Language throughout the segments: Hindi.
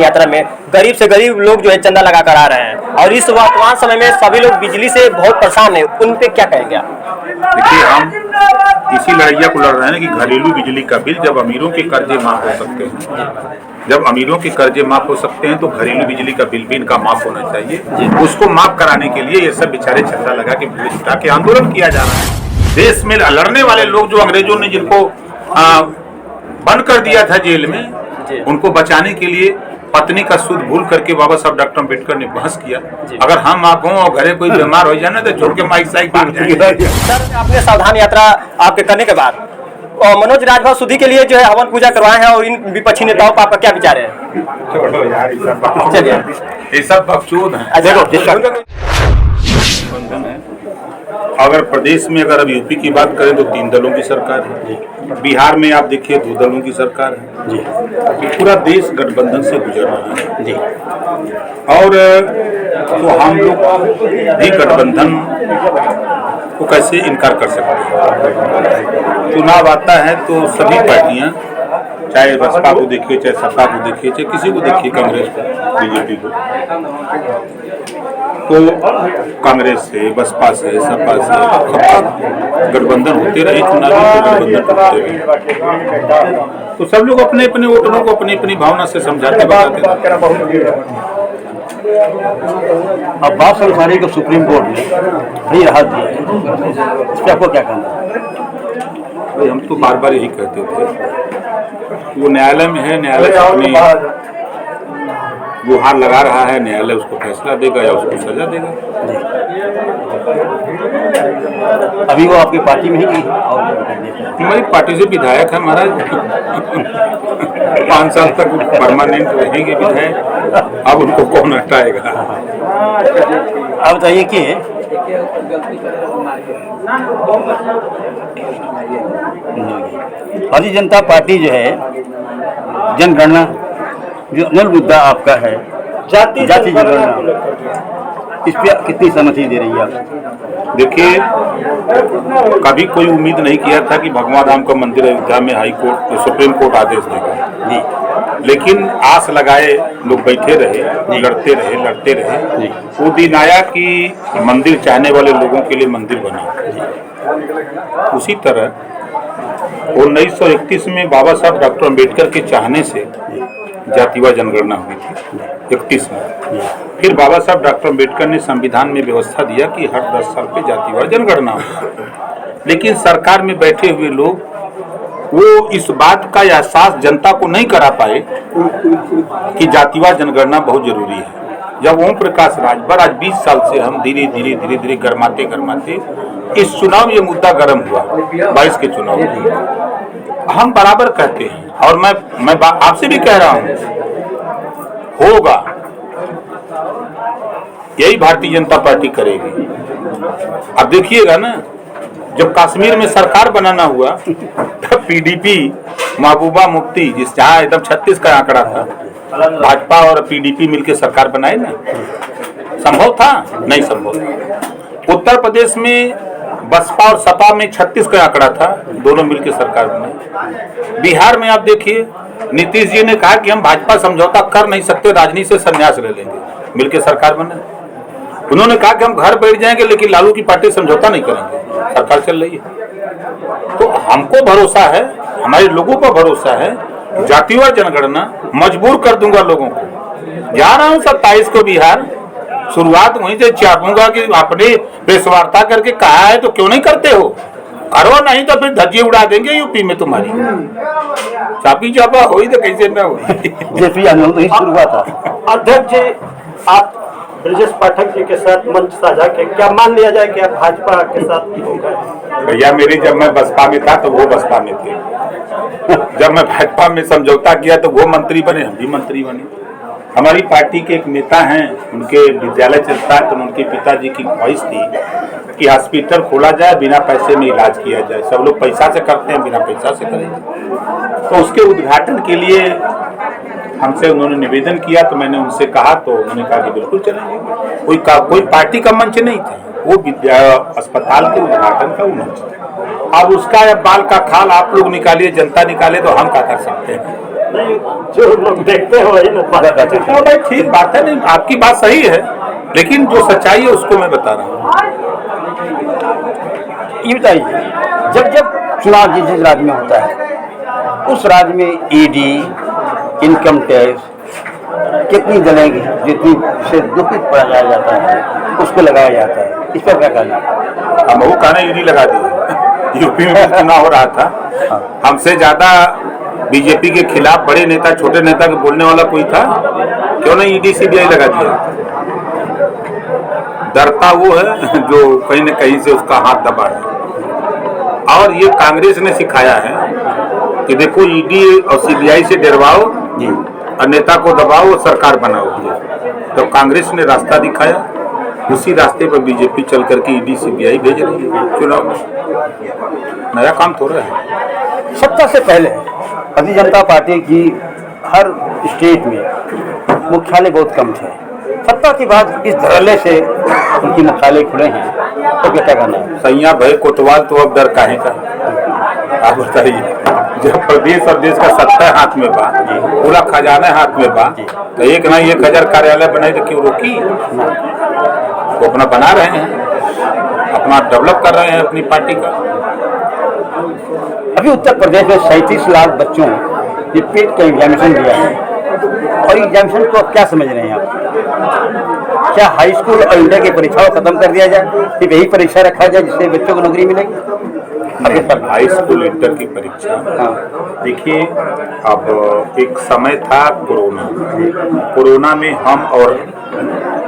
यात्रा में गरीब से गरीब लोग जो है चंदा लगा कर आ रहे हैं, और इस वर्तमान समय में सभी लोग बिजली से बहुत परेशान है, उन पे क्या कहेंगे आप? देखिए, हम इसी लड़ाइया को लड़ रहे हैं कि घरेलू बिजली का बिल जब अमीरों के कर्जे माफ हो सकते हैं, जब अमीरों के कर्जे माफ हो सकते हैं तो घरेलू बिजली का बिल भी इनका माफ होना चाहिए। उसको माफ कराने के लिए ये सब बेचारे चंदा लगा के बिजली जुटा के आंदोलन किया जा रहा है। देश में लड़ने वाले लोग जो अंग्रेजों ने जिनको बंद कर दिया था जेल में, उनको बचाने के लिए पत्नी का सूद भूल करके बाबा साहब डॉक्टर अम्बेडकर ने बहस किया। अगर हम आप हों और घरे कोई बीमार हो जाए ना तो छोड़ के माइक साइक भाग जाएंगे। सर, आपने सावधान यात्रा आपके करने के बाद मनोज राजभर सुधी के लिए जो है हवन पूजा करवाए हैं, और इन विपक्षी नेताओं पर आपका क्या विचार है? ये सब बकचोद है। अगर प्रदेश में अगर अब यूपी की बात करें तो 3 दलों की सरकार है, बिहार में आप देखिए 2 दलों की सरकार है जी। पूरा देश गठबंधन से गुजर रहा है जी। और तो हम लोग भी गठबंधन को कैसे इनकार कर सकते हैं? चुनाव आता है तो सभी पार्टियां, चाहे बसपा को देखिए, चाहे सपा को देखिए, चाहे किसी को देखिए, कांग्रेस को, बीजेपी को, तो कांग्रेस से, बसपा से, सपा से गठबंधन होते रहे, चुनावी गठबंधन होते रहे, तो सब लोग अपने अपने वोटरों को अपनी अपनी भावना से समझाते बताते। अब बात अंसारी को सुप्रीम कोर्ट ने बड़ी राहत दी है, इस पर आपको क्या कहना है? हम तो बार बार यही कहते थे, वो न्यायालय में है, न्यायालय अपनी गुहार लगा रहा है, न्यायालय उसको फैसला देगा या उसको सजा देगा। अभी वो आपकी पार्टी में ही और हमारी पार्टी से विधायक है महाराज, 5 साल तक परमानेंट रहेंगे विधायक, अब उनको कौन हटाएगा? अब बताइए कि भारतीय जनता पार्टी जो है जनगणना जो मूल मुद्दा आपका है, जाति जनगणना, इस पर कितनी सहमति दे रही है आप? देखिए, कभी कोई उम्मीद नहीं किया था कि भगवान राम का मंदिर अयोध्या में हाई कोर्ट सुप्रीम कोर्ट आदेश देगा जी, लेकिन आस लगाए लोग बैठे रहे, लड़ते रहे। वो दिन आया कि मंदिर चाहने वाले लोगों के लिए मंदिर बना। उसी तरह 1931 में बाबा साहब डॉक्टर अम्बेडकर के चाहने से जातिवार जनगणना हुई थी 31 में। फिर बाबा साहब डॉक्टर अम्बेडकर ने संविधान में व्यवस्था दिया कि हर 10 साल पे जातिवार जनगणना हो, लेकिन सरकार में बैठे हुए लोग वो इस बात का एहसास जनता को नहीं करा पाए कि जातिवार जनगणना बहुत जरूरी है। जब ओम प्रकाश राजभर आज 20 साल से हम धीरे धीरे गरमाते इस चुनाव ये मुद्दा गर्म हुआ 22 के चुनाव, हम बराबर कहते हैं और मैं आपसे भी कह रहा हूं, होगा, यही भारतीय जनता पार्टी करेगी। अब देखिएगा ना, जब कश्मीर में सरकार बनाना हुआ तब पीडीपी महबूबा मुफ्ती जिस जहां एकदम 36 का आंकड़ा था, भाजपा और पीडीपी मिलकर सरकार बनाए ना, संभव था? नहीं संभव था। उत्तर प्रदेश में बसपा और सपा में 36 का आंकड़ा था, दोनों मिलकर सरकार बनाई। बिहार में आप देखिए, नीतीश जी ने कहा कि हम भाजपा समझौता कर नहीं सकते, राजनीति से संन्यास ले लेंगे, मिलकर सरकार बने। उन्होंने कहा कि हम घर बैठ जाएंगे लेकिन लालू की पार्टी समझौता नहीं करेंगे, सरकार चल रही है। तो हमको भरोसा है, हमारे लोगों पर भरोसा है, जातिवार जनगणना मजबूर कर दूंगा लोगों को। जा रहा हूं 27 को बिहार, शुरुआत वहीं से चापूंगा कि आपने प्रेस वार्ता करके कहा है तो क्यों नहीं करते हो, करो, नहीं तो फिर धज्जी उड़ा देंगे यूपी में तुम्हारी। चापी चापा हो तो कैसे ना हो। शुरुआत था। अध्यक्ष जी, आप ब्रजेश पाठक जी के साथ मंच साझा के, क्या मान लिया जाए कि आप भाजपा के साथ हो गए? भैया, जब मैं बसपा में था तो वो बसपा में थे, जब मैं भाजपा में समझौता किया तो वो मंत्री बने, हम भी मंत्री बने। हमारी पार्टी के एक नेता हैं, उनके विद्यालय चलता है, तो उनके पिताजी की ख्वाहिश थी कि हॉस्पिटल खोला जाए, बिना पैसे में इलाज किया जाए। सब लोग पैसा से करते हैं, बिना पैसा से करेंगे। तो उसके उद्घाटन के लिए हमसे उन्होंने निवेदन किया, तो मैंने उनसे कहा, तो उन्होंने कहा कि बिल्कुल चलेंगे। कोई पार्टी का मंच नहीं था, वो अस्पताल के उद्घाटन का वो मंच था। अब उसका बाल का खाल आप लोग निकालिए, जनता निकाले, तो हम क्या कर सकते हैं? नहीं, जो लोग देखते हैं वही ना बात करते हैं। हाँ भाई, ठीक बात है, नहीं आपकी बात सही है, लेकिन जो सच्चाई है उसको मैं बता रहा हूँ। ये बताइए, जब जब चुनाव जिस जिस राज्य में होता है उस राज्य में ईडी, इनकम टैक्स कितनी जलेंगी, जितनी से दुखित पड़ा जाता है उसको लगाया जाता है, इस पर क्या कहना है? हम वो कहना ईडी लगा दिए। यूपी में भी चुनाव हो रहा था, हमसे ज्यादा बीजेपी के खिलाफ बड़े नेता छोटे नेता के बोलने वाला कोई था? क्यों नहीं ईडी सीबीआई लगा दिया? डरता वो है जो कहीं न कहीं से उसका हाथ दबा है। और ये कांग्रेस ने सिखाया है कि देखो ईडी और सीबीआई से डरवाओ और नेता को दबाओ और सरकार बनाओ। तो कांग्रेस ने रास्ता दिखाया, उसी रास्ते पर बीजेपी चल करके ईडी सीबीआई भेज रही है चुनाव में। नया काम थोड़ा है। सत्ता से पहले भारतीय जनता पार्टी की हर स्टेट में मुख्यालय बहुत कम थे। सत्ता के बाद इस धड़ल्ले से उनकी मुख्यालय खुले हैं, तो क्या कहना है? सैया भय कोतवाल तो अब डर काहे का? आप बताइए, जब प्रदेश और देश का सत्ता हाथ में बा, पूरा खजाना हाथ में बा, तो एक ना 1000 कार्यालय बनाए तो क्यों रोकी? वो अपना बना रहे हैं, अपना डेवलप कर रहे हैं अपनी पार्टी का। अभी उत्तर प्रदेश में 37 लाख बच्चों ने पेट का एग्जामिनेशन दिया है, और एग्जामिनेशन को आप क्या समझ रहे हैं आप? क्या हाई स्कूल और इंटर की परीक्षाओं खत्म कर दिया जाए, सिर्फ यही परीक्षा रखा जाए जिससे बच्चों को नौकरी मिलेगी? हाई स्कूल इंटर की परीक्षा, देखिए अब एक समय था कोरोना में हम और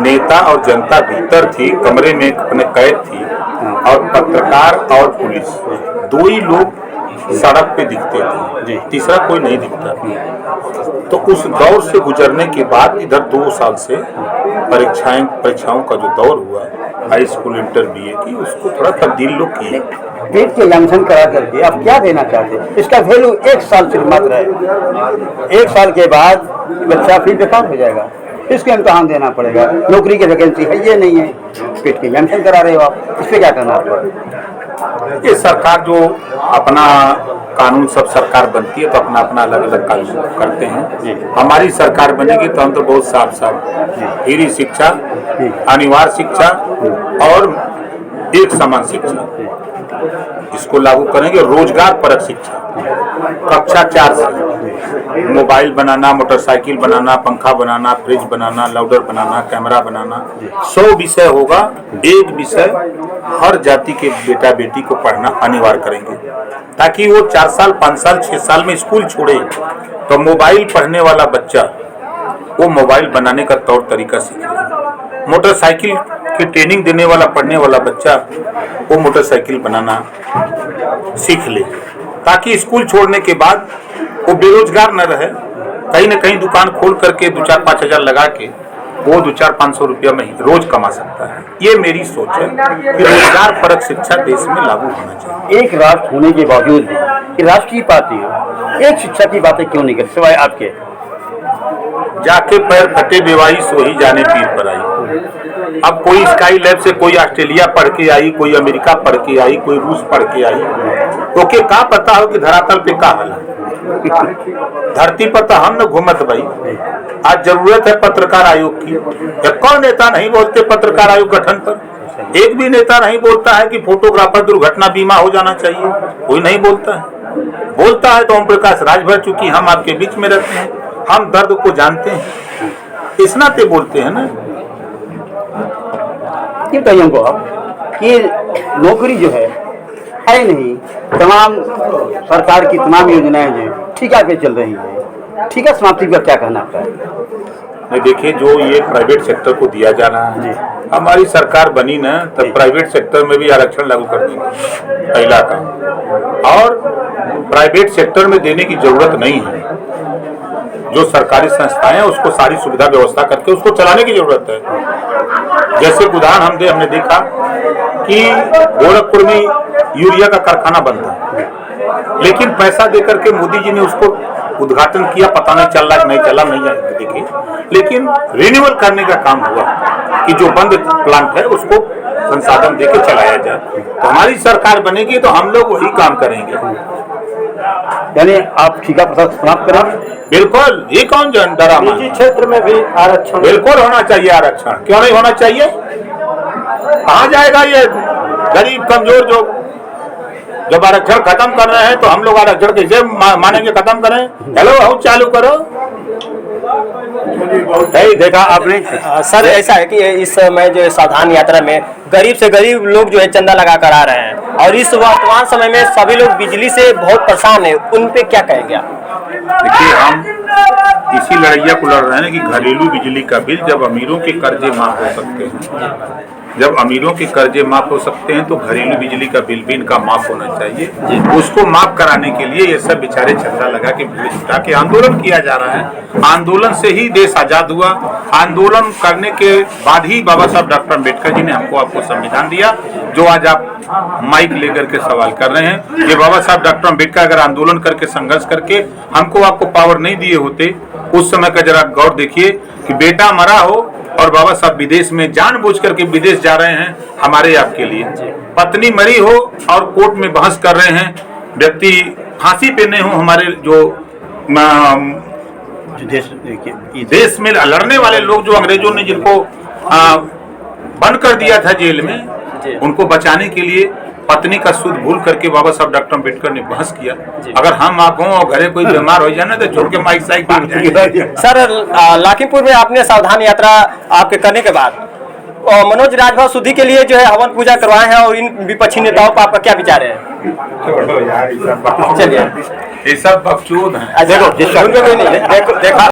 नेता और जनता भीतर थी, कमरे में अपने कैद थी, और पत्रकार और पुलिस दो ही लोग सड़क पे दिखते थे, तीसरा कोई नहीं दिखता। तो उस दौर से गुजरने के बाद इधर 2 साल से परीक्षाओं का जो दौर हुआ हाई स्कूल इंटर बीए की, उसको थोड़ा तब्दील लोग किए। पेट के एग्जामिनेशन करा करके आप क्या देना चाहते हैं? इसका वैल्यू 1 साल सिर्फ मात्र है। 1 साल के बाद बच्चा फिर बेकार हो जाएगा, इसके इम्तहान देना पड़ेगा, नौकरी की वैकेंसी है ये नहीं है, पेट के एग्जामिनेशन करा रहे हो आप, इस पर क्या करना आपको? ये सरकार जो अपना कानून, सब सरकार बनती है तो अपना अपना अलग अलग कानून करते हैं। हमारी सरकार बनेगी तो हम तो बहुत साफ फ्री शिक्षा, अनिवार्य शिक्षा और एक समान शिक्षा इसको लागू करेंगे। रोजगार परक शिक्षा, कक्षा 4 से मोबाइल बनाना, मोटरसाइकिल बनाना, पंखा बनाना, फ्रिज बनाना, लाउडर बनाना, कैमरा बनाना, 100 विषय होगा। एक विषय हर जाति के बेटा बेटी को पढ़ना अनिवार्य करेंगे, ताकि वो 4 साल 5 साल 6 साल में स्कूल छोड़े तो मोबाइल पढ़ने वाला बच्चा वो मोबाइल बनाने का तौर तरीका सीखे। मोटरसाइकिल की ट्रेनिंग देने वाला पढ़ने वाला बच्चा वो मोटरसाइकिल बनाना सीख ले, ताकि स्कूल छोड़ने के बाद वो बेरोजगार न रहे, कहीं न कहीं दुकान खोल करके 2-4-5 हजार लगा के वो 200-500 रुपया में रोज कमा सकता है। ये मेरी सोच है कि रोजगार परक शिक्षा देश में लागू होना चाहिए। एक राष्ट्र होने के बावजूद भी राष्ट्रीय पार्टी एक शिक्षा की बातें क्यों नहीं करती सिवाय आपके? जाके पैर फटे बेवाई सोही जाने पीर पर आई। अब कोई स्काई लैब से कोई ऑस्ट्रेलिया पढ़ के आई, कोई अमेरिका पढ़ के आई, कोई रूस पढ़ के आई, ओके का पता हो कि धरातल पे का हाल है? धरती पर तो हम न घूमत भाई। आज जरूरत है पत्रकार आयोग की। कौन नेता नहीं बोलते पत्रकार आयोग गठन पर? एक भी नेता नहीं बोलता है कि फोटोग्राफर दुर्घटना बीमा हो जाना चाहिए, कोई नहीं बोलता है। बोलता है तो ओम प्रकाश राजभर, चूंकि हम आपके बीच में रहते हैं, हम दर्द को जानते हैं, इस नाते बोलते हैं ना। ये बताइए हमको आप कि नौकरी जो है नहीं, तमाम सरकार की तमाम योजनाएं जो ठेका पे चल रही है, ठेका समाप्ति का क्या कहना आपका? नहीं देखिए, जो ये प्राइवेट सेक्टर को दिया जा रहा है, हमारी सरकार बनी ना तब प्राइवेट सेक्टर में भी आरक्षण लागू कर देंगे, पहला काम। और प्राइवेट सेक्टर में देने की जरूरत नहीं है, जो सरकारी संस्थाएं हैं उसको सारी सुविधा व्यवस्था करके उसको चलाने की जरूरत है। जैसे उदाहरण हमने देखा कि गोरखपुर में यूरिया का कारखाना बनता है, लेकिन पैसा देकर के मोदी जी ने उसको उद्घाटन किया, पता नहीं चल रहा कि नहीं चला, नहीं देखिए, लेकिन रिन्यूअल करने का काम हुआ कि जो बंद प्लांट है उसको संसाधन देकर चलाया जाए। तो हमारी सरकार बनेगी तो हम लोग वही काम करेंगे। यानी आप ठेका प्रथा समाप्त करें। बिल्कुल, ये कौन डरा मान? निजी क्षेत्र में भी आरक्षण बिल्कुल होना चाहिए आरक्षण, क्यों नहीं होना चाहिए? कहाँ जाएगा ये गरीब कमजोर जो जब आरक्षण खत्म कर रहे हैं तो हम लोग आरक्षण कैसे मानेंगे खत्म करें? हेलो हाउस चालू करो। नहीं देखा आपने। सर ऐसा है कि इस समय जो सावधान यात्रा में गरीब से गरीब लोग जो है चंदा लगा कर आ रहे हैं, और इस वर्तमान समय में सभी लोग बिजली से बहुत परेशान है, उन पे क्या कहेंगे आप? देखिए, हम इसी लड़ैया को लड़ रहे हैं कि घरेलू बिजली का बिल जब अमीरों के कर्जे माफ हो सकते हैं, जब अमीरों के कर्जे माफ हो सकते हैं तो घरेलू बिजली का बिल भी इनका माफ होना चाहिए। उसको माफ कराने के लिए ये सब बेचारे चंदा लगा के बिजली जुटा के आंदोलन किया जा रहा है। आंदोलन से ही देश आजाद हुआ। आंदोलन करने के बाद ही बाबा साहब डॉक्टर अम्बेडकर जी ने आपको संविधान दिया, जो आज आप माइक लेकर के सवाल कर रहे हैं। ये बाबा साहब डॉक्टर अम्बेडकर अगर आंदोलन करके संघर्ष करके आपको पावर नहीं दिए होते, उस समय का जरा गौर देखिए कि बेटा मरा हो और बाबा साहब विदेश में जानबूझ करके विदेश जा रहे हैं हमारे आपके लिए, पत्नी मरी हो और कोर्ट में बहस कर रहे हैं, व्यक्ति फांसी पे नहीं हो, हमारे जो देश में लड़ने वाले लोग जो अंग्रेजों ने जिनको बंद कर दिया था जेल में, उनको बचाने के लिए पत्नी का सुध भूल करके बाबा साहब डॉक्टर अम्बेडकर ने बहस किया। अगर हम आप हों और घरे कोई बीमार हो जाए ना तो छोड़ के माइक साइक भाग जाएंगे। सर लखीमपुर में आपने सावधान यात्रा आपके करने के बाद मनोज राजभर शुद्धि के लिए जो है हवन पूजा करवाए हैं, और इन विपक्षी नेताओं पर आपका क्या विचार है? छोड़ो यार, चलिए, ये सब बकचोद है। देखो देखा